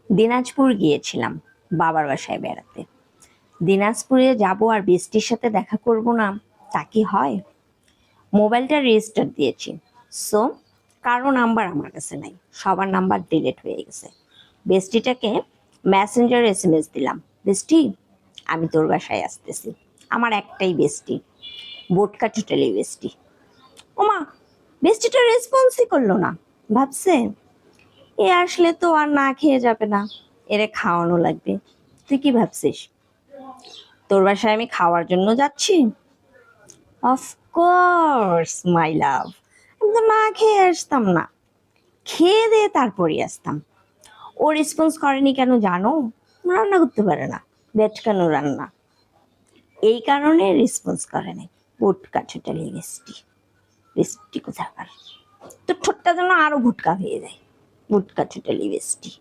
দিনাজপুর গিয়েছিলাম বাবার বাসায় বেড়াতে। দিনাজপুরে যাব আর বৃষ্টির সাথে দেখা করব না, তা কি হয়? মোবাইলটা রেজিস্টার দিয়েছি, সো কারো নাম্বার আমার কাছে নাই, সবার নাম্বার ডিলিট হয়ে গেছে। বেস্টিটাকে মেসেঞ্জার এসএমএস দিলাম, বেস্টি আমি তোর বাসায় আসতেছি। আমার একটাই বেস্টি, বোটকা টোটালি বেস্টি। ওমা, বেস্টিটা রেসপন্সই করলো না। ভাবছে এ আসলে তো আর না খেয়ে যাবে না, এরে খাওয়ানো লাগবে। তুই কি ভাবছিস তোর বাসায় আমি খাওয়ার জন্য যাচ্ছি? অফকোর্স মাই লাভ, আমি তো না খেয়ে আসতাম না, খেয়ে দিয়ে তারপরই আসতাম। ও রেসপন্স করেনি কেন জানো? রান্না করতে পারে না, বেটকানো রান্না, এই কারণে রেসপন্স করে নাই। ভুটকা ছোটালি বেস্টি, বেস্টি কোথাকার। তো ঠোঁটটা যেন আরো ভুটকা হয়ে যায়, ভুটকা ছোটালি বেস্টি।